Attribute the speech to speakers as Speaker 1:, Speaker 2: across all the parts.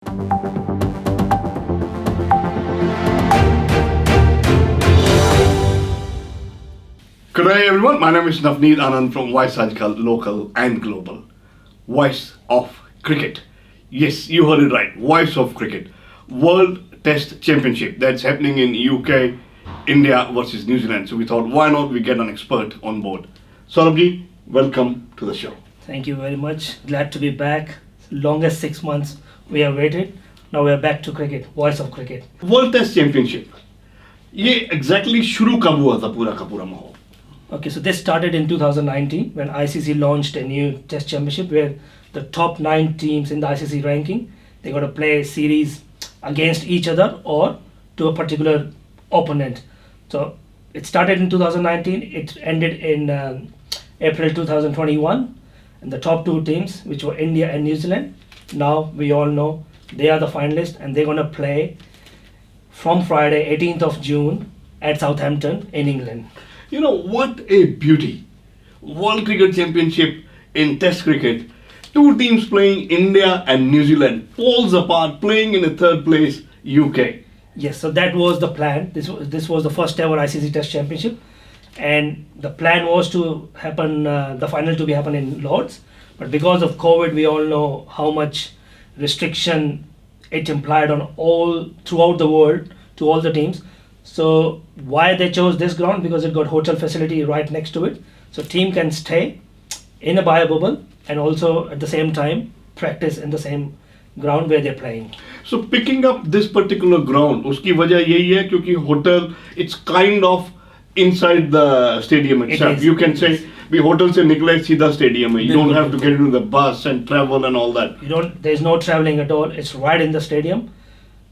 Speaker 1: Good day everyone, my name is Navneet Anand from Voice Ajkal, local and global. Voice of Cricket. Yes, you heard it right, Voice of Cricket. World Test Championship that's happening in UK, India versus New Zealand. So we thought, why not we get an expert on board. Saurabh, welcome to the show.
Speaker 2: Thank you very much. Glad to be back. Longest 6 months we have waited. Now we are back to cricket, Voice of Cricket.
Speaker 1: World Test Championship. ये exactly शुरू कब हुआ था पूरा का पूरा माहौल?
Speaker 2: Okay, so this started in 2019 when ICC launched a new Test Championship where the top 9 teams in the ICC ranking, they got to play a series against each other or to a particular opponent. So it started in 2019, it ended in April 2021, and the top 2 teams, which were India and New Zealand, now we all know they are the finalists and they're going to play from Friday 18th of June at Southampton in England.
Speaker 1: You know, what a beauty. World Cricket Championship in Test cricket. 2 teams playing, India and New Zealand, poles apart, playing in a third place, UK.
Speaker 2: Yes, so that was the plan. This was the first ever ICC Test Championship, and the plan was to happen, the final to be happen in Lords. But because of COVID, we all know how much restriction it implied on throughout the world to all the teams. So why they chose this ground? Because it got hotel facility right next to it, so team can stay in a bio bubble and also at the same time practice in the same ground where they're playing.
Speaker 1: So picking up this particular ground, उसकी वजह यही है क्योंकि hotel, it's kind of inside the stadium itself. You can say we hotel से निकले सीधा stadium है. You don't have to get into the bus and travel and all that.
Speaker 2: There's no traveling at all. It's right in the stadium.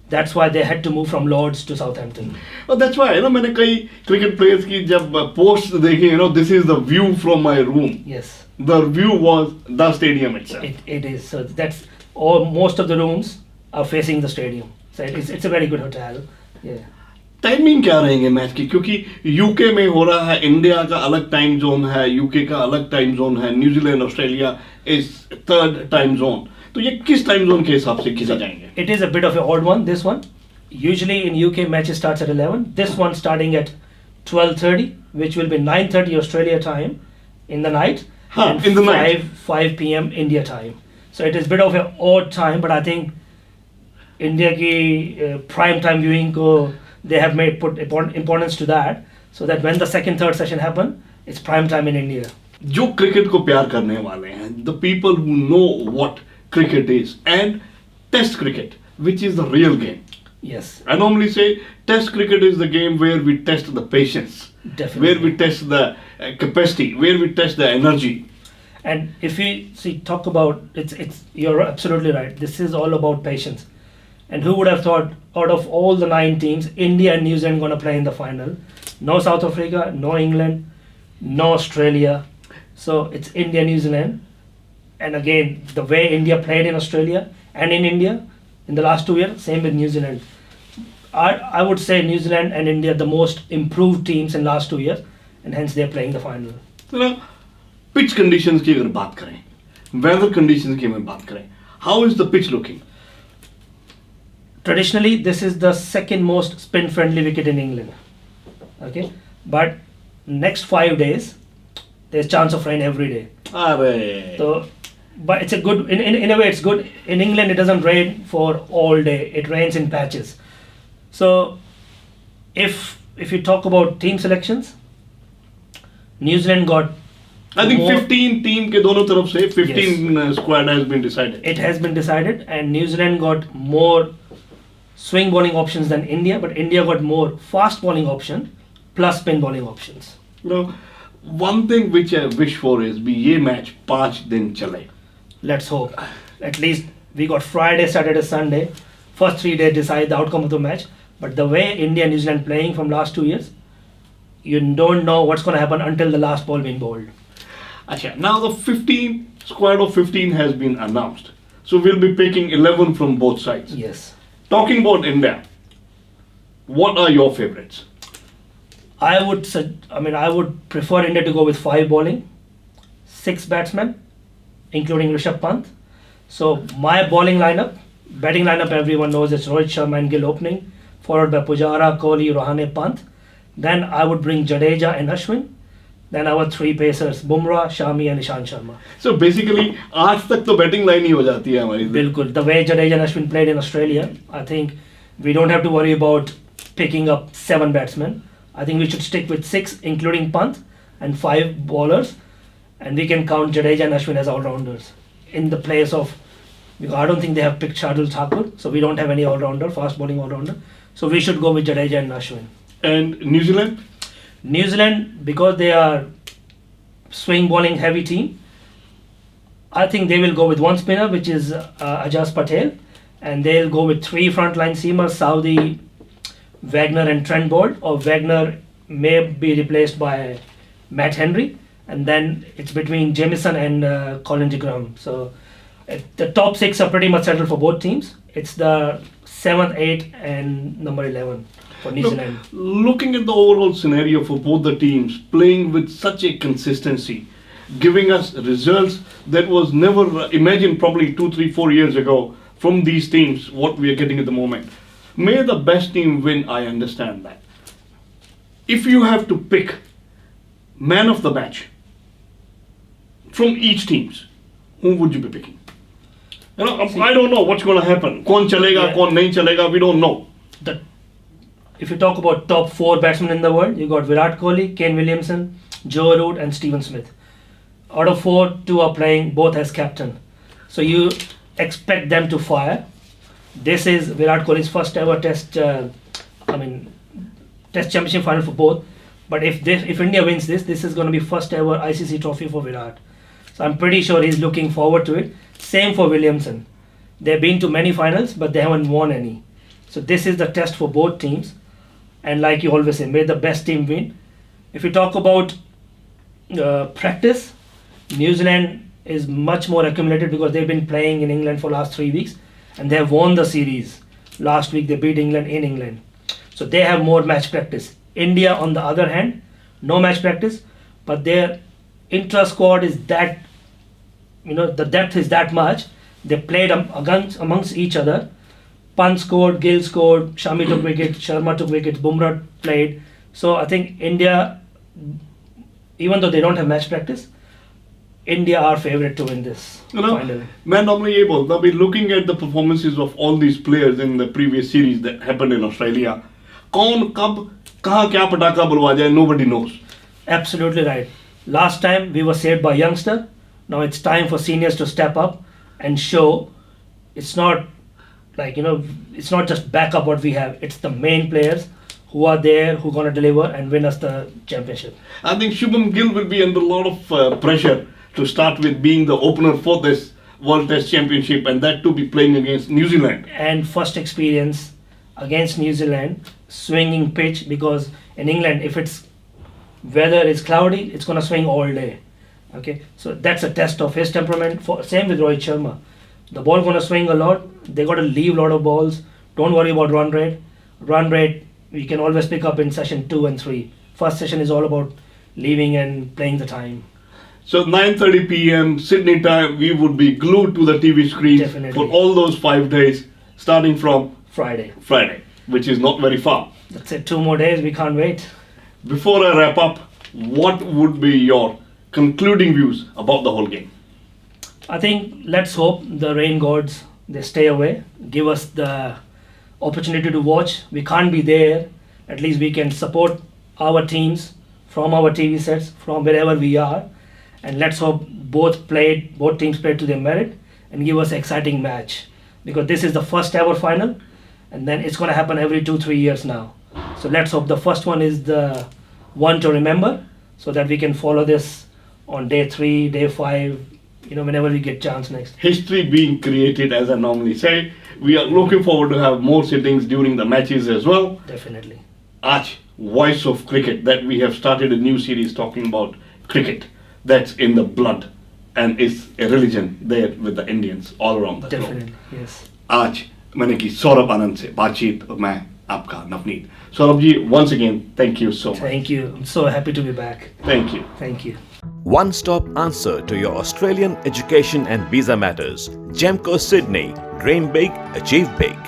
Speaker 2: That's why they had to move from Lords to Southampton.
Speaker 1: Oh, that's why, you know, मैंने कई cricket players की जब posts देखी, you know, this is the view from my room.
Speaker 2: Yes.
Speaker 1: The view was the stadium itself.
Speaker 2: It is. So that's all. Most of the rooms are facing the stadium. So it's a very good hotel. Yeah.
Speaker 1: Timing क्या रहेंगे match की, क्योंकि UK में हो रहा है, India का अलग टाइम जोन है, यूके का अलग टाइम जोन है, New Zealand Australia is third time zone, तो ये किस टाइम जोन के हिसाब से खींचा जाएंगे?
Speaker 2: It is a bit of an odd one, this one. Usually in UK matches starts at 11. This one starting at 12:30, which will be 9:30 Australia time in the night, and
Speaker 1: in the night
Speaker 2: 5 p.m. India time. So it is a bit of an odd time, but I think India की prime time viewing को they have put importance to that, so that when the second third session happen, it's prime time in India.
Speaker 1: जो cricket को प्यार करने वाले हैं, the people who know what cricket is, and test cricket, which is the real game.
Speaker 2: Yes.
Speaker 1: I normally say test cricket is the game where we test the patience.
Speaker 2: Definitely.
Speaker 1: Where we test the capacity, where we test the energy.
Speaker 2: And if we talk about it's you're absolutely right. This is all about patience. And who would have thought, out of all the 9 teams, India and New Zealand going to play in the final? No South Africa, no England, no Australia. So it's India, New Zealand. And again, the way India played in Australia and in India in the last 2 years, same with New Zealand. I would say New Zealand and India the most improved teams in last 2 years, and hence they're playing the final.
Speaker 1: You know, pitch conditions की अगर बात करें, weather conditions की अगर बात करें, how is the pitch looking?
Speaker 2: Traditionally, this is the second most spin-friendly wicket in England. Okay, but next 5 days, there's chance of rain every day. So, but it's a good in a way. It's good. In England, it doesn't rain for all day. It rains in patches. So, if you talk about team selections, New Zealand got.
Speaker 1: I think 15 team के दोनों तरफ से 15 squad has been decided.
Speaker 2: It has been decided, and New Zealand got more swing bowling options than India, but India got more fast bowling option plus spin bowling options.
Speaker 1: You know, one thing which I wish for is भी ये match 5 दिन चले.
Speaker 2: Let's hope. At least we got Friday, Saturday, Sunday. First 3 days decide the outcome of the match. But the way India and New Zealand playing from last 2 years, you don't know what's going to happen until the last ball being bowled.
Speaker 1: Achha, now the 15 squad of 15 has been announced. So we'll be picking 11 from both sides.
Speaker 2: Yes.
Speaker 1: Talking about India, what are your favorites?
Speaker 2: I would prefer India to go with 5 bowling, 6 batsmen, including Rishabh Pant. So my bowling lineup Batting lineup, everyone knows it's Rohit Sharma and Gill opening, followed by Pujara, Kohli, Rahane, Pant. Then I would bring Jadeja and Ashwin. Then our three pacers, Bumrah, Shami and Ishan Sharma.
Speaker 1: So basically, आज तक तो batting line ही हो जाती है हमारी.
Speaker 2: बिल्कुल. The way Jadeja and Ashwin played in Australia, I think we don't have to worry about picking up 7 batsmen. I think we should stick with 6, including Pant, and 5 bowlers, and we can count Jadeja and Ashwin as all-rounders. In the place of, I don't think they have picked Shardul Thakur, so we don't have any all-rounder, fast bowling all-rounder. So we should go with Jadeja and Ashwin.
Speaker 1: And New Zealand?
Speaker 2: New Zealand, because they are swing bowling heavy team, I think they will go with one spinner, which is Ajaz Patel, and they'll go with 3 frontline seamers, Saudi, Wagner and Trent Bolt, or Wagner may be replaced by Matt Henry, and then it's between Jamieson and Colin de Graham. So the top 6 are pretty much settled for both teams. It's the 7th, 8th and number 11 for New Zealand.
Speaker 1: Looking at the overall scenario for both the teams, playing with such a consistency, giving us results that was never imagined probably 2, 3, 4 years ago from these teams, what we are getting at the moment. May the best team win, I understand that. If you have to pick man of the match from each teams, who would you be picking? You know, I don't know what's going to happen. Kaun chalega, kaun nahi chalega, we don't know.
Speaker 2: If you talk about top 4 batsmen in the world, you got Virat Kohli, Kane Williamson, Joe Root and Steven Smith. Out of 4, 2 are playing both as captain. So you expect them to fire. This is Virat Kohli's first ever Test Championship final for both. But if India wins this is going to be first ever ICC trophy for Virat. So I'm pretty sure he's looking forward to it. Same for Williamson. They've been to many finals, but they haven't won any. So this is the test for both teams. And like you always say, may the best team win. If you talk about practice, New Zealand is much more accumulated because they've been playing in England for last 3 weeks and they have won the series. Last week they beat England in England. So they have more match practice. India on the other hand, no match practice, but their intra-squad is that, the depth is that much. They played amongst each other. Pant scored, Gill scored, Shami took wicket, Sharma took wicket, Bumrah played. So I think India, even though they don't have match practice, India are favourite to win this final.
Speaker 1: मैं normally ये बोलता हूँ, looking at the performances of all these players in the previous series that happened in Australia, कौन कब कहाँ क्या पटाखा बुलवा जाए, nobody knows.
Speaker 2: Absolutely right. Last time we were saved by youngster. Now it's time for seniors to step up and show it's not it's not just back up what we have. It's the main players who are there, who are going to deliver and win us the championship.
Speaker 1: I think Shubham Gill will be under a lot of pressure to start with being the opener for this World Test Championship, and that to be playing against New Zealand.
Speaker 2: And first experience against New Zealand, swinging pitch, because in England, if it's weather is cloudy, it's going to swing all day. Okay, so that's a test of his temperament. Same with Rohit Sharma. The ball going to swing a lot. They got to leave a lot of balls. Don't worry about run rate. Run rate we can always pick up in session 2 and 3. First session is all about leaving and playing the time.
Speaker 1: So 9:30 p.m. Sydney time, we would be glued to the TV screen for all those 5 days, starting from
Speaker 2: Friday,
Speaker 1: which is not very far.
Speaker 2: That's it. 2 more days. We can't wait.
Speaker 1: Before I wrap up, what would be your concluding views about the whole game?
Speaker 2: I think let's hope the rain gods, they stay away, give us the opportunity to watch. We can't be there. At least we can support our teams from our TV sets, from wherever we are. And let's hope both teams played to their merit and give us an exciting match. Because this is the first ever final, and then it's going to happen every 2-3 years now. So let's hope the first one is the one to remember, so that we can follow this on day 3, day 5, whenever we get chance next.
Speaker 1: History being created, as I normally say. We are looking forward to have more sittings during the matches as well.
Speaker 2: Definitely.
Speaker 1: Aaj, Voice of Cricket, that we have started a new series talking about cricket. That's in the blood and is a religion there with the Indians all around the globe.
Speaker 2: Definitely, yes.
Speaker 1: आज मैंने की सौरभ आनंद से बातचीत और मैं आपका Navneet. Saurabh ji, once again, thank you so much.
Speaker 2: Thank you. I'm so happy to be back.
Speaker 1: Thank you.
Speaker 2: Thank you.
Speaker 3: One-stop answer to your Australian education and visa matters. Gemco Sydney. Dream big, achieve big.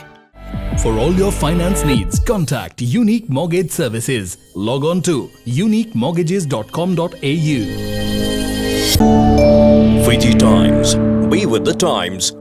Speaker 4: For all your finance needs, contact Unique Mortgage Services. Log on to uniquemortgages.com.au.
Speaker 3: Fiji Times. Be with the times.